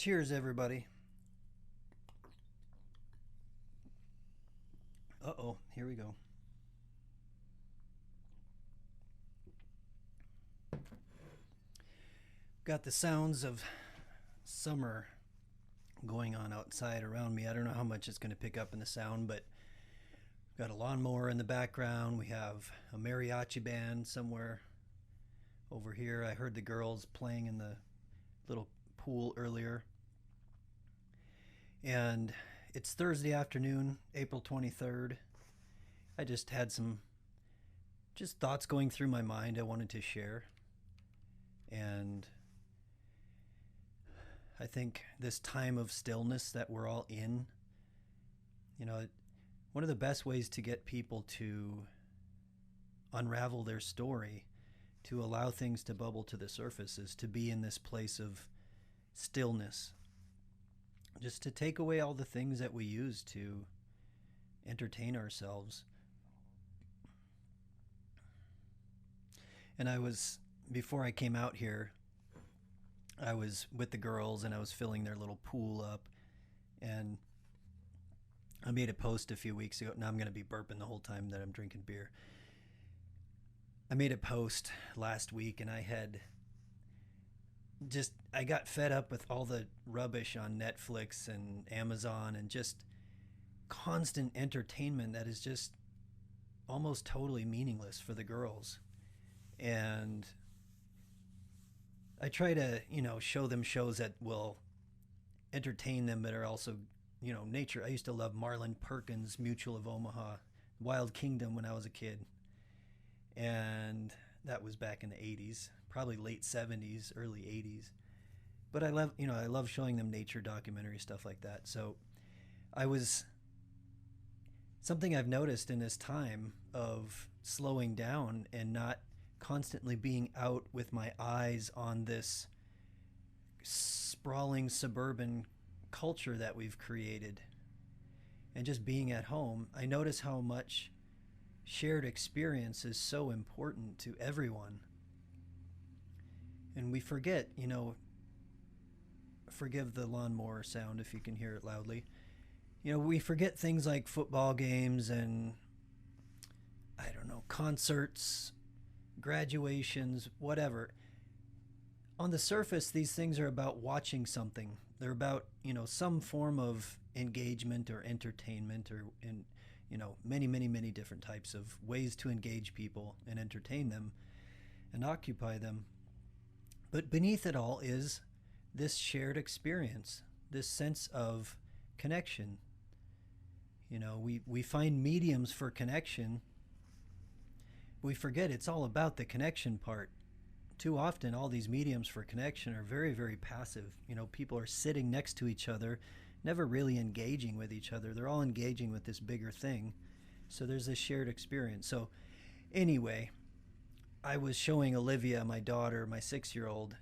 Cheers, everybody. Uh-oh, here we go. Got the sounds of summer going on outside around me. I don't know how much it's going to pick up in the sound, but we've got a lawnmower in the background. We have a mariachi band somewhere over here. I heard the girls playing in the little pool earlier. And it's Thursday afternoon, April 23rd. I just had some thoughts going through my mind I wanted to share. And I think this time of stillness that we're all in, one of the best ways to get people to unravel their story, to allow things to bubble to the surface, is to be in this place of stillness. Just to take away all the things that we use to entertain ourselves. And before I came out here, I was with the girls and I was filling their little pool up. And I made a post a few weeks ago. Now I'm going to be burping the whole time that I'm drinking beer. I made a post last week and I got fed up with all the rubbish on Netflix and Amazon and just constant entertainment that is just almost totally meaningless for the girls. And I try to, show them shows that will entertain them but are also, nature. I used to love Marlon Perkins' Mutual of Omaha, Wild Kingdom when I was a kid. And that was back in the 80s, probably late 70s, early 80s. But I love showing them nature documentary stuff like that. So something I've noticed in this time of slowing down and not constantly being out with my eyes on this sprawling suburban culture that we've created and just being at home, I notice how much shared experience is so important to everyone. And we forget, forgive the lawnmower sound if you can hear it loudly. We forget things like football games and, concerts, graduations, whatever. On the surface, these things are about watching something. They're about, some form of engagement or entertainment or many, many, many different types of ways to engage people and entertain them and occupy them. But beneath it all is this shared experience, this sense of connection. We find mediums for connection. We forget it's all about the connection part. Too often, all these mediums for connection are very, very passive. People are sitting next to each other, never really engaging with each other. They're all engaging with this bigger thing. So there's this shared experience. So anyway, I was showing Olivia, my daughter, my 6-year-old,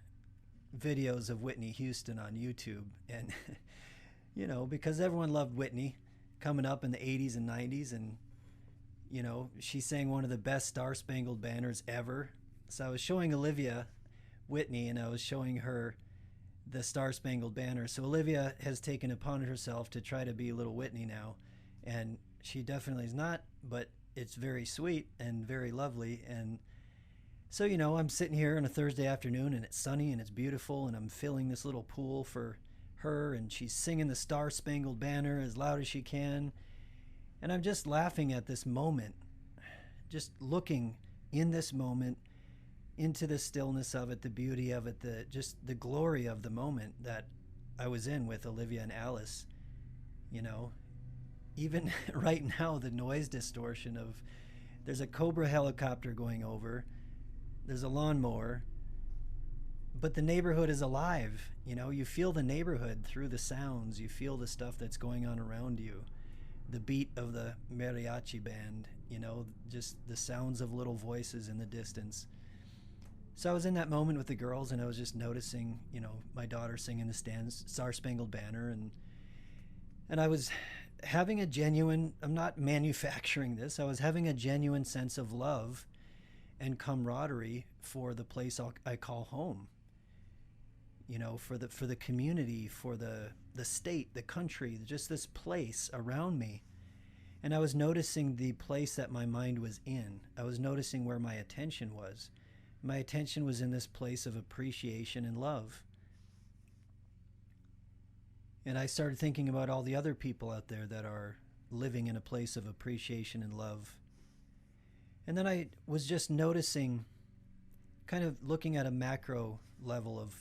videos of Whitney Houston on YouTube. And, because everyone loved Whitney coming up in the 80s and 90s. And, she sang one of the best Star Spangled Banners ever. So I was showing Olivia Whitney and I was showing her the Star Spangled Banner. So Olivia has taken upon herself to try to be little Whitney now. And she definitely is not, but it's very sweet and very lovely. And so, I'm sitting here on a Thursday afternoon and it's sunny and it's beautiful and I'm filling this little pool for her and she's singing the Star Spangled Banner as loud as she can. And I'm just laughing at this moment, just looking in this moment into the stillness of it, the beauty of it, the glory of the moment that I was in with Olivia and Alice. Even right now, the noise distortion of there's a Cobra helicopter going over, there's a lawnmower, but the neighborhood is alive. You feel the neighborhood through the sounds. You feel the stuff that's going on around you. The beat of the mariachi band, just the sounds of little voices in the distance. So I was in that moment with the girls and I was just noticing, my daughter singing the Star Spangled Banner and I was having a genuine, I'm not manufacturing this, I was having a genuine sense of love and camaraderie for the place I call home. for the community, for the state, the country, just this place around me. And I was noticing the place that my mind was in. I was noticing where my attention was. My attention was in this place of appreciation and love. And I started thinking about all the other people out there that are living in a place of appreciation and love. And then I was just noticing, kind of looking at a macro level of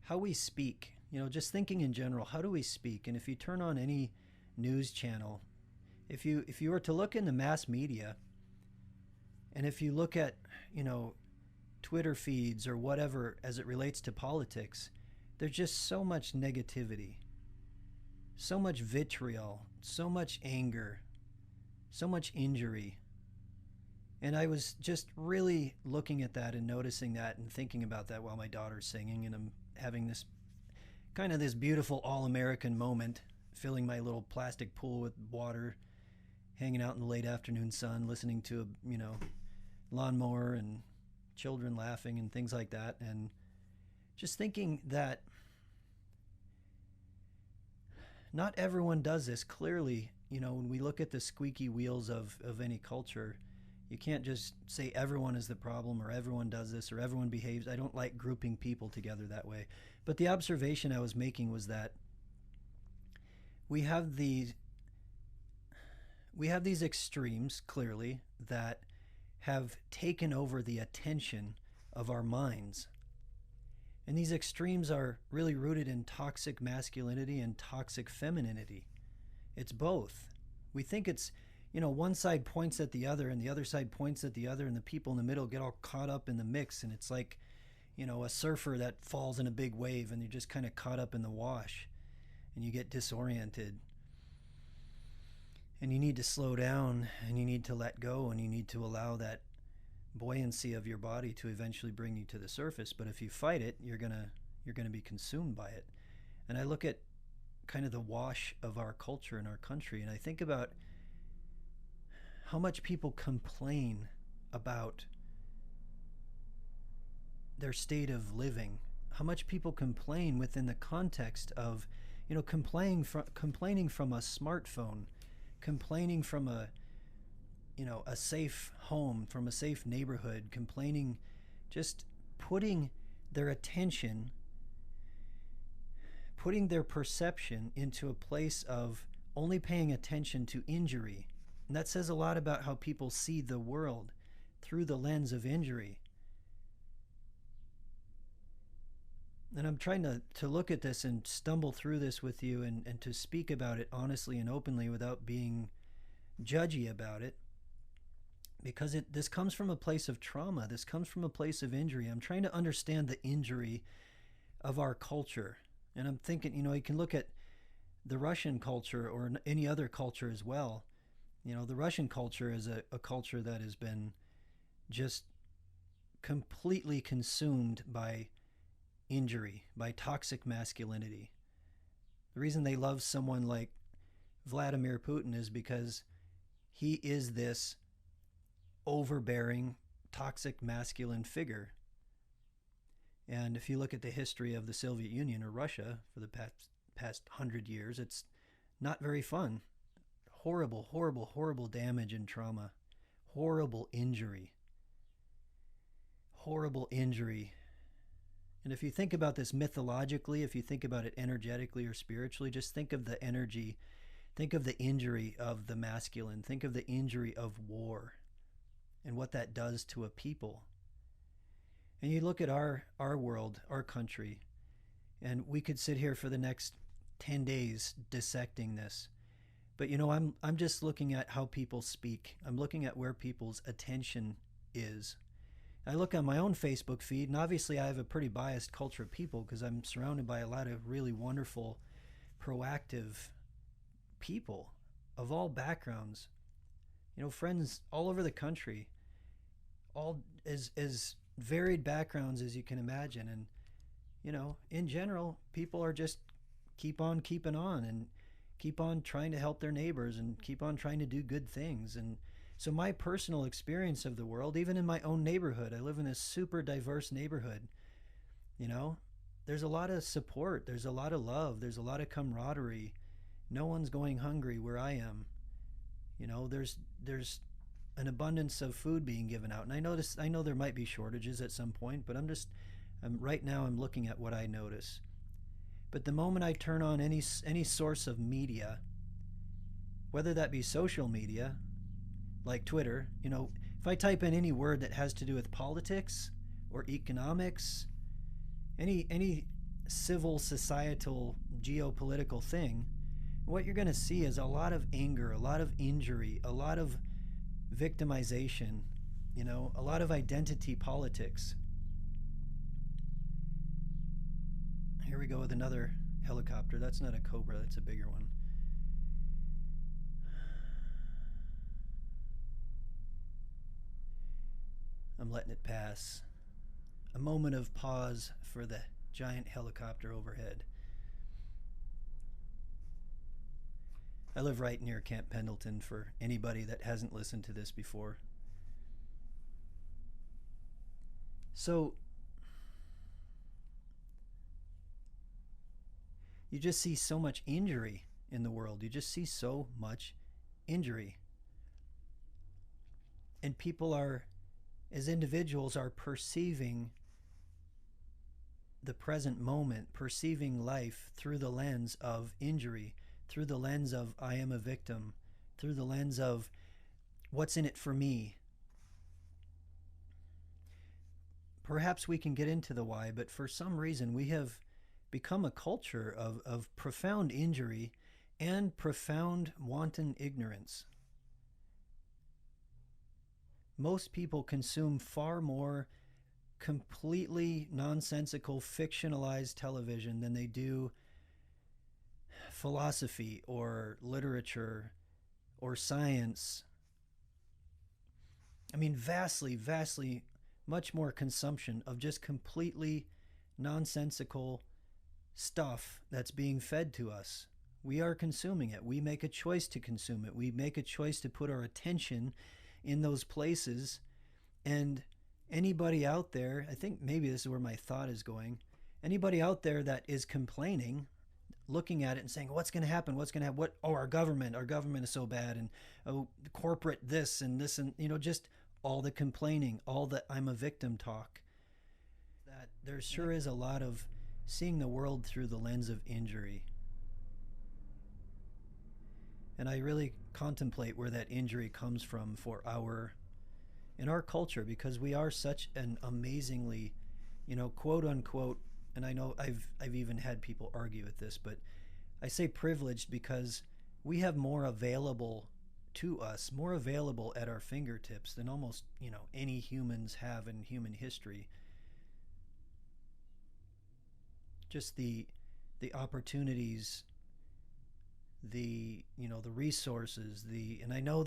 how we speak, just thinking in general, how do we speak? And if you turn on any news channel, if you were to look in the mass media, and if you look at, Twitter feeds or whatever as it relates to politics, there's just so much negativity, so much vitriol, so much anger, so much injury. And I was just really looking at that and noticing that and thinking about that while my daughter's singing, and I'm having this kind of this beautiful all-American moment, filling my little plastic pool with water, hanging out in the late afternoon sun, listening to a, lawnmower and children laughing and things like that, and just thinking that not everyone does this. Clearly, when we look at the squeaky wheels of any culture, you can't just say everyone is the problem or everyone does this or everyone behaves. I don't like grouping people together that way. But the observation I was making was that we have these extremes, clearly, that have taken over the attention of our minds. And these extremes are really rooted in toxic masculinity and toxic femininity. It's both. We think it's, one side points at the other and the other side points at the other, and the people in the middle get all caught up in the mix. And it's like, a surfer that falls in a big wave and you're just kind of caught up in the wash and you get disoriented. And you need to slow down and you need to let go and you need to allow that buoyancy of your body to eventually bring you to the surface. But if you fight it, you're gonna be consumed by it. And I look at kind of the wash of our culture and our country, and I think about how much people complain about their state of living, how much people complain within the context of, complaining from a smartphone, complaining from a safe home, from a safe neighborhood, complaining, just putting their attention, putting their perception into a place of only paying attention to injury. And that says a lot about how people see the world, through the lens of injury. And I'm trying to look at this and stumble through this with you and to speak about it honestly and openly without being judgy about it. Because this comes from a place of trauma. This comes from a place of injury. I'm trying to understand the injury of our culture. And I'm thinking, you can look at the Russian culture or any other culture as well. The Russian culture is a culture that has been just completely consumed by injury, by toxic masculinity. The reason they love someone like Vladimir Putin is because he is this overbearing, toxic masculine figure. And if you look at the history of the Soviet Union or Russia for the past 100 years, it's not very fun. Horrible, horrible, horrible damage and trauma. Horrible injury. Horrible injury. And if you think about this mythologically, if you think about it energetically or spiritually, just think of the energy, think of the injury of the masculine, think of the injury of war and what that does to a people. And you look at our world, our country, and we could sit here for the next 10 days dissecting this. But I'm just looking at how people speak. I'm looking at where people's attention is. I look on my own Facebook feed, and obviously I have a pretty biased culture of people because I'm surrounded by a lot of really wonderful, proactive people of all backgrounds. Friends all over the country, all as varied backgrounds as you can imagine. And, in general, people are just keep on keeping on and keep on trying to help their neighbors and keep on trying to do good things. And so my personal experience of the world, even in my own neighborhood, I live in a super diverse neighborhood. You know, there's a lot of support, there's a lot of love, there's a lot of camaraderie. No one's going hungry where I am. You know, there's an abundance of food being given out. And I know there might be shortages at some point, but right now I'm looking at what I notice. But the moment I turn on any source of media, whether that be social media, like Twitter, you know, if I type in any word that has to do with politics or economics, any civil, societal, geopolitical thing, what you're going to see is a lot of anger, a lot of injury, a lot of victimization, you know, a lot of identity politics. Here we go with another helicopter. That's not a Cobra, that's a bigger one. I'm letting it pass. A moment of pause for the giant helicopter overhead. I live right near Camp Pendleton for anybody that hasn't listened to this before. So, you just see so much injury in the world. You just see so much injury. And people are, as individuals, are perceiving the present moment, perceiving life through the lens of injury, through the lens of I am a victim, through the lens of what's in it for me. Perhaps we can get into the why, but for some reason we have become a culture of profound injury and profound wanton ignorance. Most people consume far more completely nonsensical, fictionalized television than they do philosophy or literature or science. I mean, vastly, vastly much more consumption of just completely nonsensical stuff that's being fed to us. We are consuming it. We make a choice to consume it. We make a choice to put our attention in those places. And anybody out there, I think maybe this is where my thought is going, anybody out there that is complaining, looking at it and saying, what's going to happen? What's going to happen? What? Oh, our government is so bad. And oh, corporate this and this, and, you know, just all the complaining, all the I'm a victim talk. That there sure is a lot of seeing the world through the lens of injury. And I really contemplate where that injury comes from in our culture, because we are such an amazingly, you know, quote unquote, and I know I've even had people argue with this, but I say privileged because we have more available to us, more available at our fingertips than almost, you know, any humans have in human history. Just the opportunities, the, you know, the resources, and I know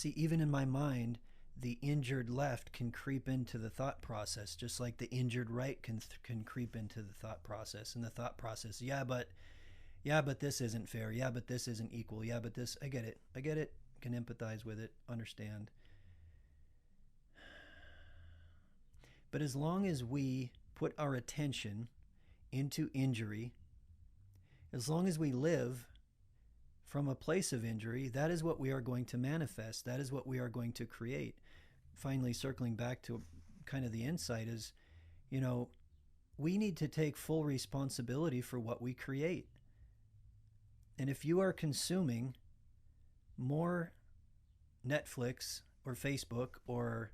even in my mind, the injured left can creep into the thought process, just like the injured right can creep into the thought process. And the thought process, yeah, but this isn't fair. Yeah, but this isn't equal. Yeah, but this, I get it, can empathize with it, understand. But as long as we put our attention into injury, as long as we live from a place of injury, that is what we are going to manifest. That is what we are going to create. Finally, circling back to kind of the insight is, you know, we need to take full responsibility for what we create. And if you are consuming more Netflix or Facebook or,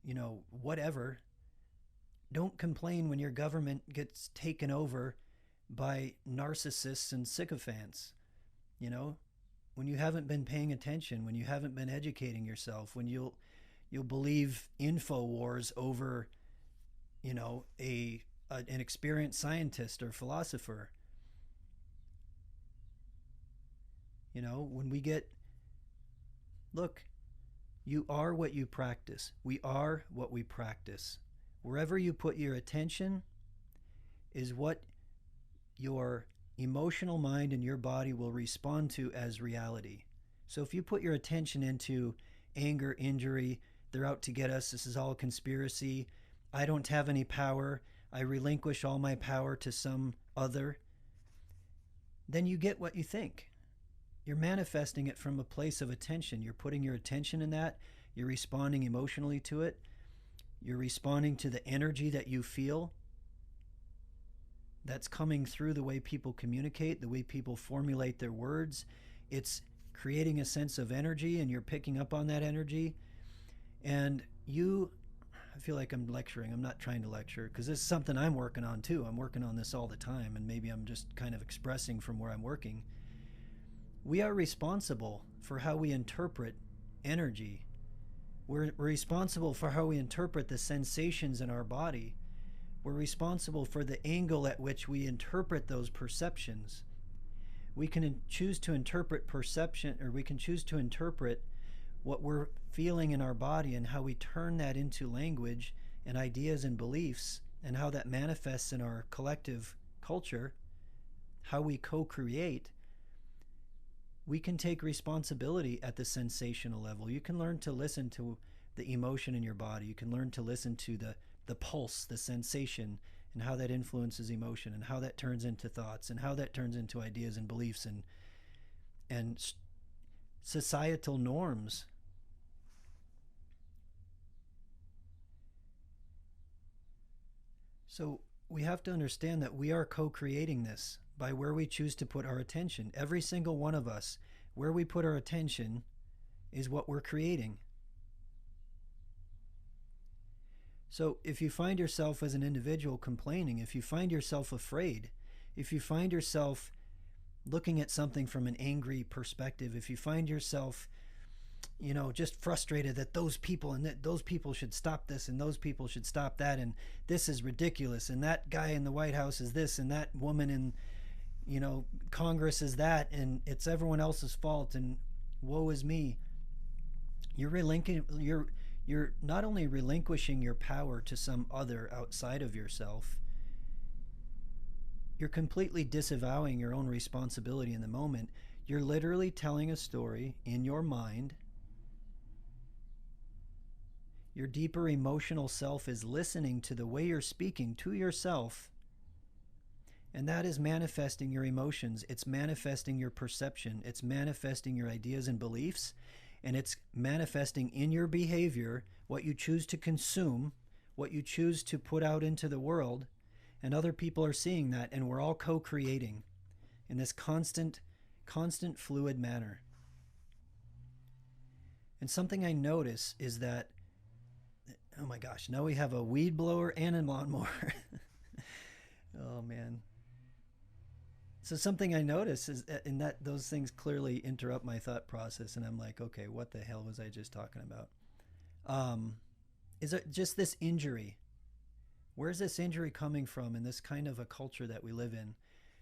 you know, whatever, don't complain when your government gets taken over by narcissists and sycophants. You know, when you haven't been paying attention, when you haven't been educating yourself, when you'll believe info wars over, you know, an experienced scientist or philosopher. You know, when we get, look, you are what you practice. We are what we practice. Wherever you put your attention is what your emotional mind and your body will respond to as reality. So if you put your attention into anger, injury, they're out to get us, this is all a conspiracy, I don't have any power, I relinquish all my power to some other, then you get what you think. You're manifesting it from a place of attention. You're putting your attention in that. You're responding emotionally to it. You're responding to the energy that you feel that's coming through the way people communicate, the way people formulate their words. It's creating a sense of energy, and you're picking up on that energy. And I feel like I'm lecturing. I'm not trying to lecture, because this is something I'm working on too. I'm working on this all the time, and maybe I'm just kind of expressing from where I'm working. We are responsible for how we interpret energy. We're responsible for how we interpret the sensations in our body. We're responsible for the angle at which we interpret those perceptions. We can choose to interpret perception, or we can choose to interpret what we're feeling in our body and how we turn that into language and ideas and beliefs, and how that manifests in our collective culture, how we co-create. We can take responsibility at the sensational level. You can learn to listen to the emotion in your body. You can learn to listen to the pulse, the sensation, and how that influences emotion, and how that turns into thoughts, and how that turns into ideas and beliefs and societal norms. So we have to understand that we are co-creating this by where we choose to put our attention. Every single one of us, where we put our attention is what we're creating. So if you find yourself as an individual complaining, if you find yourself afraid, if you find yourself looking at something from an angry perspective, if you find yourself, just frustrated that those people and that those people should stop this and those people should stop that, and this is ridiculous, and that guy in the White House is this, and that woman in Congress is that, and it's everyone else's fault, and woe is me. You're not only relinquishing your power to some other outside of yourself, you're completely disavowing your own responsibility in the moment. You're literally telling a story in your mind. Your deeper emotional self is listening to the way you're speaking to yourself, and that is manifesting your emotions. It's manifesting your perception. It's manifesting your ideas and beliefs, and it's manifesting in your behavior what you choose to consume, what you choose to put out into the world, and other people are seeing that, and we're all co-creating in this constant fluid manner. And something I notice is that, oh my gosh, now we have a weed blower and a lawnmower. Oh man. So something I notice is in that those things clearly interrupt my thought process, and I'm like, okay, what the hell was I just talking about? Is it just this injury? Where's this injury coming from in this kind of a culture that we live in?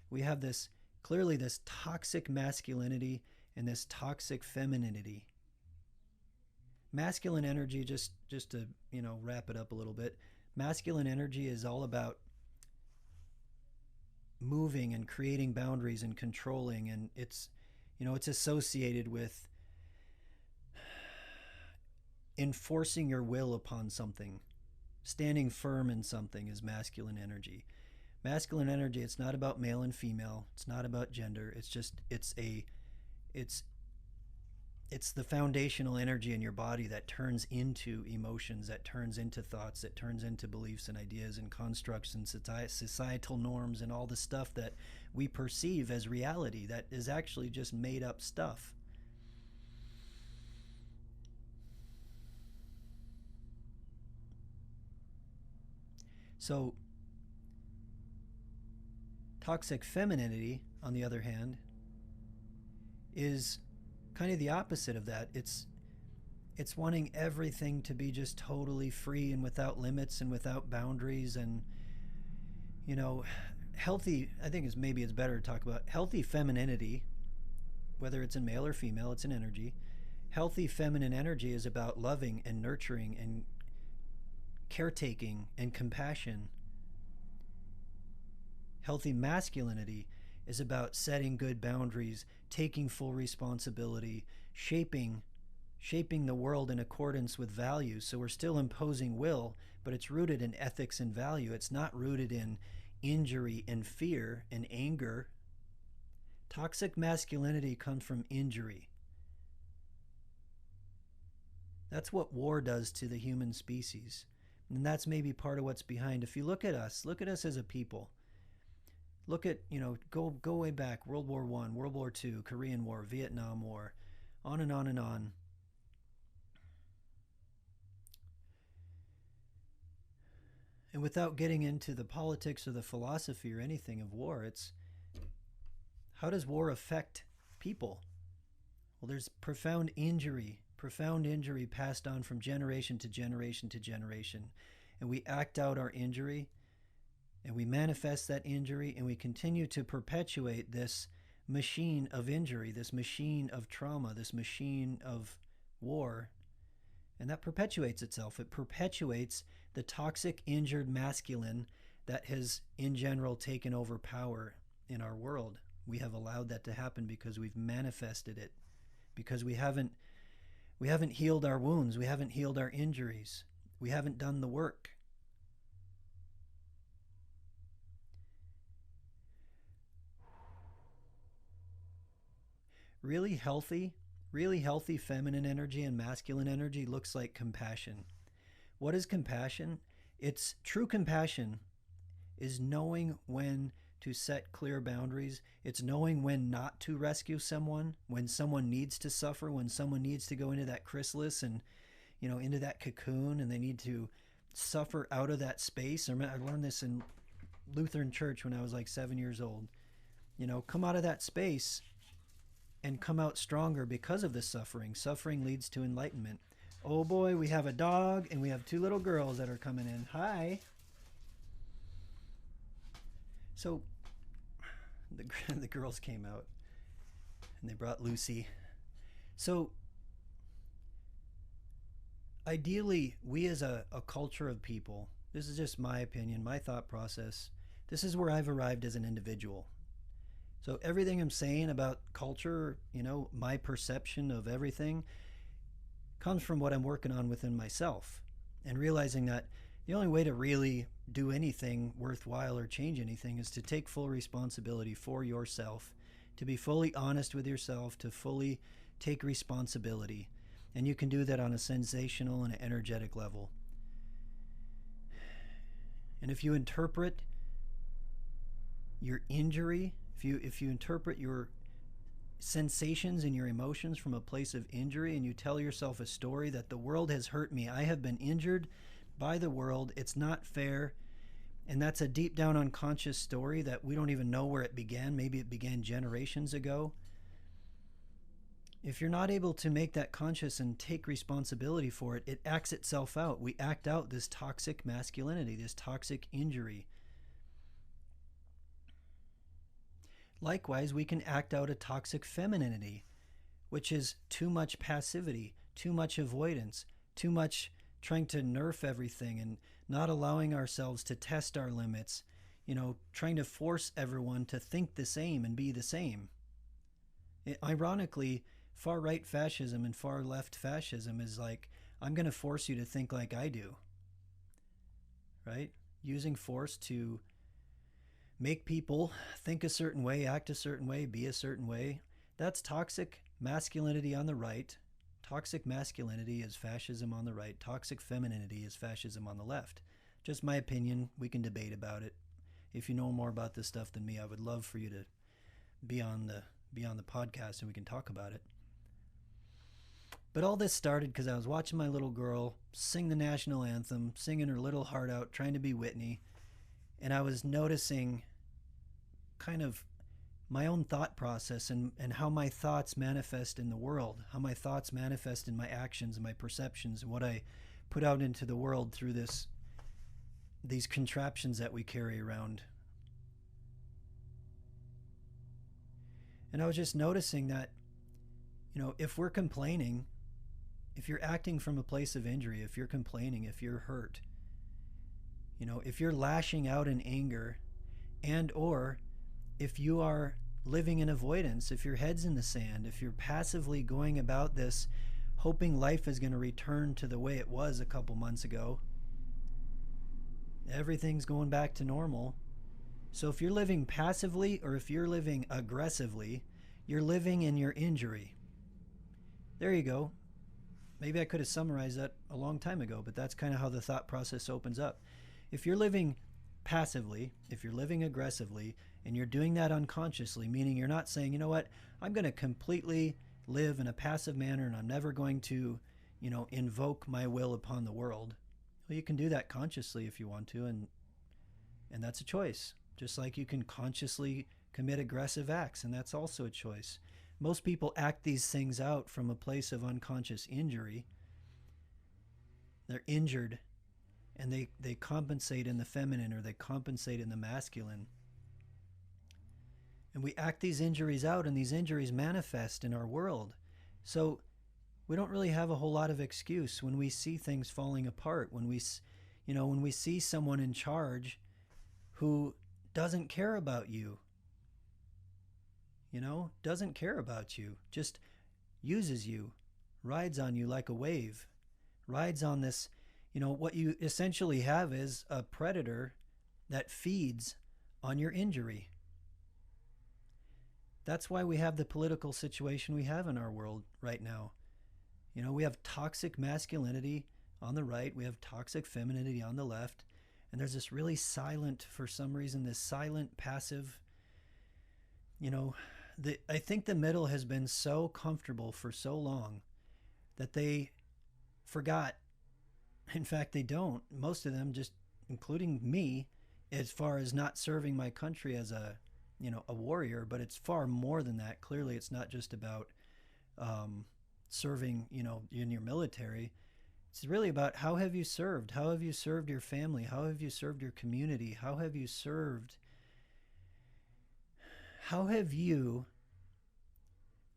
We have this, clearly this toxic masculinity and this toxic femininity. Masculine energy, just to, wrap it up a little bit, masculine energy is all about moving and creating boundaries and controlling, and it's associated with enforcing your will upon something. Standing firm in something is masculine energy. Masculine energy, it's not about male and female. It's not about gender. It's the foundational energy in your body that turns into emotions, that turns into thoughts, that turns into beliefs and ideas and constructs and societal norms and all the stuff that we perceive as reality that is actually just made up stuff. So toxic femininity, on the other hand, is kind of the opposite of that. It's wanting everything to be just totally free and without limits and without boundaries, and healthy, I think maybe it's better to talk about healthy femininity, whether it's in male or female, it's an energy. Healthy feminine energy is about loving and nurturing and caretaking and compassion. Healthy masculinity is about setting good boundaries, taking full responsibility, shaping the world in accordance with values. So we're still imposing will, but it's rooted in ethics and value. It's not rooted in injury and fear and anger. Toxic masculinity comes from injury. That's what war does to the human species. And that's maybe part of what's behind. If you look at us as a people. Look at, go way back, World War I, World War II, Korean War, Vietnam War, on and on and on. And without getting into the politics or the philosophy or anything of war, it's how does war affect people? Well, there's profound injury passed on from generation to generation to generation. And we act out our injury, and we manifest that injury, and we continue to perpetuate this machine of injury, this machine of trauma, this machine of war. And that perpetuates itself. It perpetuates the toxic, injured masculine that has, in general, taken over power in our world. We have allowed that to happen because we've manifested it, because we haven't healed our wounds, we haven't healed our injuries, we haven't done the work. Really healthy feminine energy and masculine energy looks like compassion. What is compassion? It's true compassion is knowing when to set clear boundaries. It's knowing when not to rescue someone, when someone needs to suffer, when someone needs to go into that chrysalis and, into that cocoon, and they need to suffer out of that space. I learned this in Lutheran church when I was like 7 years old. Come out of that space and come out stronger because of the suffering. Suffering leads to enlightenment. Oh boy, we have a dog and we have 2 little girls that are coming in. Hi. So the girls came out and they brought Lucy. So ideally, we as a culture of people, this is just my opinion, my thought process, this is where I've arrived as an individual. So everything I'm saying about culture, my perception of everything comes from what I'm working on within myself, and realizing that the only way to really do anything worthwhile or change anything is to take full responsibility for yourself, to be fully honest with yourself, to fully take responsibility. And you can do that on a sensational and energetic level. And if you interpret your injury, if you interpret your sensations and your emotions from a place of injury, and you tell yourself a story that the world has hurt me, I have been injured by the world, it's not fair, and that's a deep down unconscious story that we don't even know where it began. Maybe it began generations ago. If you're not able to make that conscious and take responsibility for it, it acts itself out. We act out this toxic masculinity, this toxic injury. Likewise, we can act out a toxic femininity, which is too much passivity, too much avoidance, too much trying to nerf everything and not allowing ourselves to test our limits, trying to force everyone to think the same and be the same. Ironically, far-right fascism and far-left fascism is like, I'm going to force you to think like I do, right? Using force to make people think a certain way, act a certain way, be a certain way. That's toxic masculinity on the right. Toxic masculinity is fascism on the right. Toxic femininity is fascism on the left. Just my opinion. We can debate about it. If you know more about this stuff than me, I would love for you to be on the podcast and we can talk about it. But all this started because I was watching my little girl sing the national anthem, singing her little heart out, trying to be Whitney. And I was noticing kind of my own thought process and how my thoughts manifest in the world, how my thoughts manifest in my actions and my perceptions and what I put out into the world through these contraptions that we carry around. And I was just noticing that, if we're complaining, if you're acting from a place of injury, if you're complaining, if you're hurt, if you're lashing out in anger, and or if you are living in avoidance, if your head's in the sand, if you're passively going about this hoping life is going to return to the way it was a couple months ago, Everything's going back to normal. So if you're living passively or if you're living aggressively, you're living in your injury. There you go. Maybe I could have summarized that a long time ago, but that's kind of how the thought process opens up. If you're living passively, if you're living aggressively, and you're doing that unconsciously, meaning you're not saying, you know what, I'm going to completely live in a passive manner and I'm never going to, invoke my will upon the world. Well, you can do that consciously if you want to, and that's a choice. Just like you can consciously commit aggressive acts, and that's also a choice. Most people act these things out from a place of unconscious injury. They're injured, and they compensate in the feminine or they compensate in the masculine. And we act these injuries out, and these injuries manifest in our world. So we don't really have a whole lot of excuse when we see things falling apart, when we see someone in charge who doesn't care about you, doesn't care about you, just uses you, rides on you like a wave, rides on this, what you essentially have is a predator that feeds on your injury. That's why we have the political situation we have in our world right now. We have toxic masculinity on the right, we have toxic femininity on the left, and there's this really silent, for some reason, this silent, passive, I think the middle has been so comfortable for so long that they forgot. In fact, they don't. Most of them, just including me, as far as not serving my country as a warrior, but it's far more than that. Clearly, it's not just about serving, in your military. It's really about how have you served? How have you served your family? How have you served your community? How have you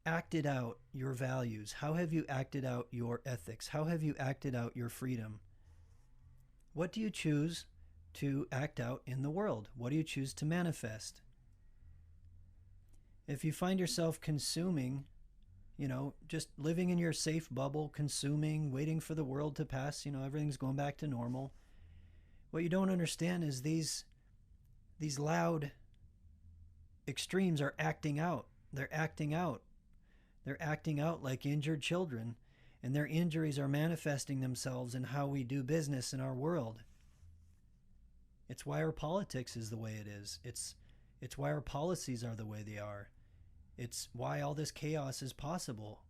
acted out your values? How have you acted out your ethics? How have you acted out your freedom? What do you choose to act out in the world? What do you choose to manifest? If you find yourself consuming, just living in your safe bubble, consuming, waiting for the world to pass, everything's going back to normal. What you don't understand is these loud extremes are acting out. They're acting out. They're acting out like injured children, and their injuries are manifesting themselves in how we do business in our world. It's why our politics is the way it is. It's why our policies are the way they are. It's why all this chaos is possible.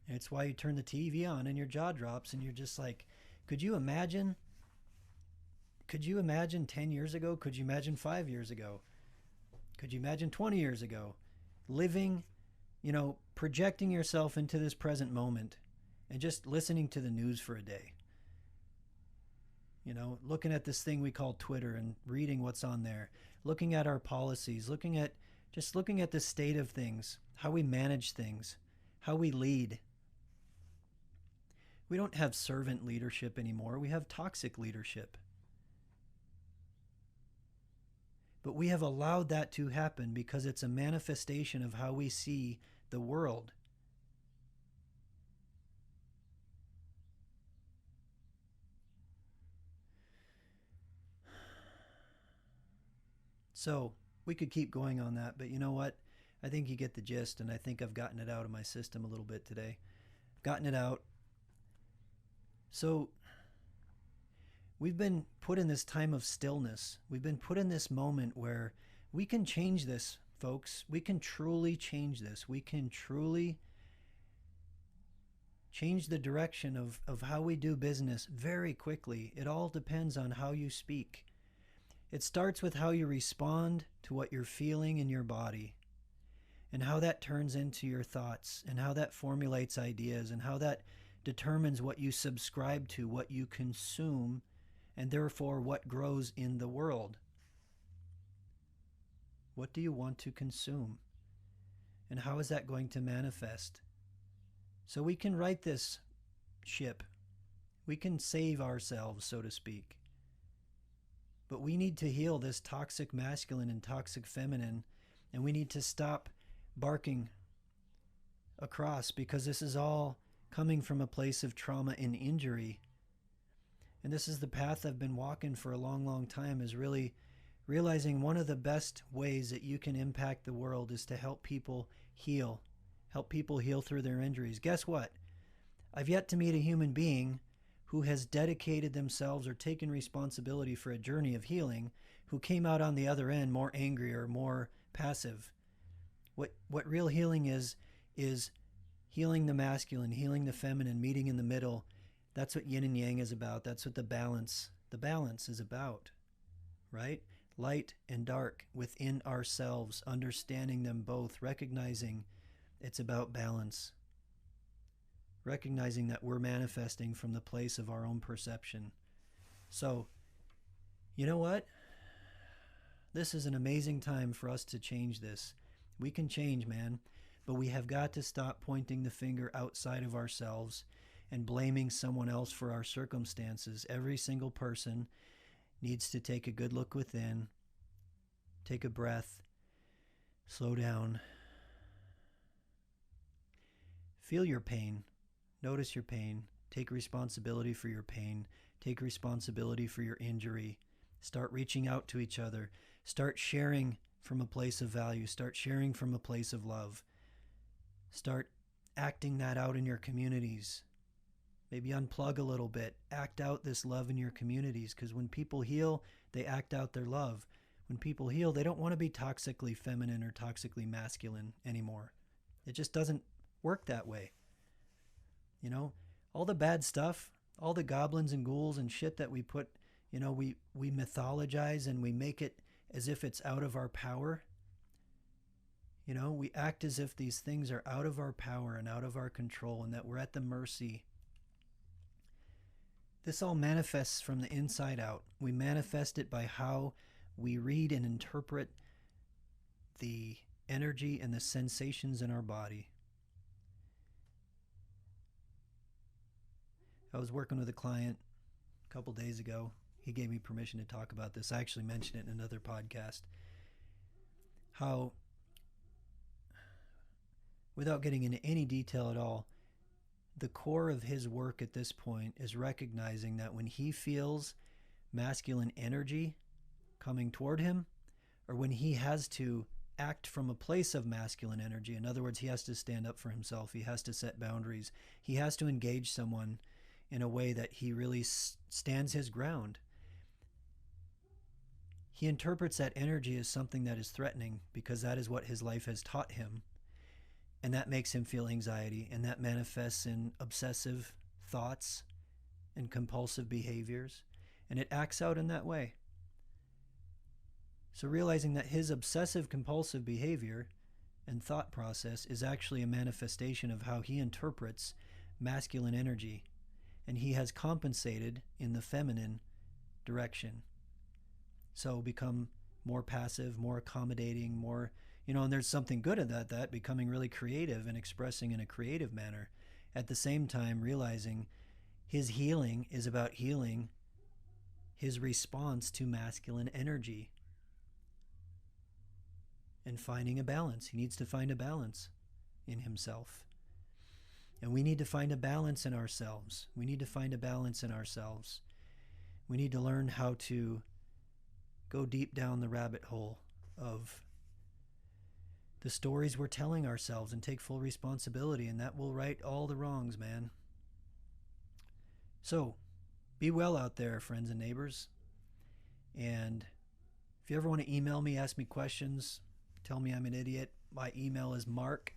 It's why you turn the TV on and your jaw drops and you're just like, could you imagine 10 years ago? Could you imagine 5 years ago? Could you imagine 20 years ago? Living, projecting yourself into this present moment and just listening to the news for a day. Looking at this thing we call Twitter and reading what's on there, looking at our policies, looking at the state of things, how we manage things, how we lead. We don't have servant leadership anymore. We have toxic leadership. But we have allowed that to happen because it's a manifestation of how we see the world. So we could keep going on that, but you know what? I think you get the gist, and I think I've gotten it out of my system a little bit today. Gotten it out. So we've been put in this time of stillness. We've been put in this moment where we can change this, folks. We can truly change this. We can truly change the direction of how we do business very quickly. It all depends on how you speak. It starts with how you respond to what you're feeling in your body, and how that turns into your thoughts, and how that formulates ideas, and how that determines what you subscribe to, what you consume, and therefore what grows in the world. What do you want to consume? And how is that going to manifest? So we can right this ship. We can save ourselves, so to speak. But we need to heal this toxic masculine and toxic feminine, and we need to stop barking across, because this is all coming from a place of trauma and injury. And this is the path I've been walking for a long, long time, is really realizing one of the best ways that you can impact the world is to help people heal through their injuries. Guess what? I've yet to meet a human being who has dedicated themselves or taken responsibility for a journey of healing who came out on the other end more angry or more passive. What real healing is healing the masculine, healing the feminine, meeting in the middle. That's what yin and yang is about. That's what the balance is about, right? Light and dark within ourselves, understanding them both, recognizing it's about balance, recognizing that we're manifesting from the place of our own perception. So, you know what? This is an amazing time for us to change this. We can change, man, but we have got to stop pointing the finger outside of ourselves and blaming someone else for our circumstances. Every single person needs to take a good look within, take a breath, slow down, feel your pain, notice your pain, take responsibility for your pain, take responsibility for your injury, start reaching out to each other, start sharing from a place of value, start sharing from a place of love, start acting that out in your communities. Maybe unplug a little bit, act out this love in your communities, because when people heal, they act out their love. When people heal, they don't want to be toxically feminine or toxically masculine anymore. It just doesn't work that way. You know, all the bad stuff, all the goblins and ghouls and shit that we put, you know, we mythologize and we make it as if it's out of our power. You know, we act as if these things are out of our power and out of our control and that we're at the mercy. This all manifests from the inside out. We manifest it by how we read and interpret the energy and the sensations in our body. I was working with a client a couple days ago. He gave me permission to talk about this. I actually mentioned it in another podcast. How, without getting into any detail at all, the core of his work at this point is recognizing that when he feels masculine energy coming toward him, or when he has to act from a place of masculine energy, in other words, he has to stand up for himself, he has to set boundaries, he has to engage someone in a way that he really stands his ground. He interprets that energy as something that is threatening because that is what his life has taught him. And that makes him feel anxiety, and that manifests in obsessive thoughts and compulsive behaviors, and it acts out in that way. So realizing that his obsessive compulsive behavior and thought process is actually a manifestation of how he interprets masculine energy, and he has compensated in the feminine direction. So become more passive, more accommodating, more, you know, and there's something good at that, becoming really creative and expressing in a creative manner. At the same time, realizing his healing is about healing his response to masculine energy and finding a balance. He needs to find a balance in himself. And we need to find a balance in ourselves. We need to find a balance in ourselves. We need to learn how to go deep down the rabbit hole of the stories we're telling ourselves and take full responsibility, and that will right all the wrongs, man. So, be well out there, friends and neighbors. And if you ever want to email me, ask me questions, tell me I'm an idiot, my email is mark,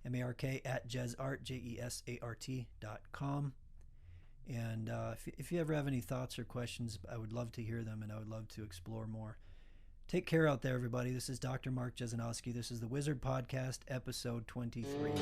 M-A-R-K, @jesart, JESART.com. And if you ever have any thoughts or questions, I would love to hear them, and I would love to explore more. Take care out there, everybody. This is Dr. Mark Jesinoski. This is the Wizard Podcast, episode 23.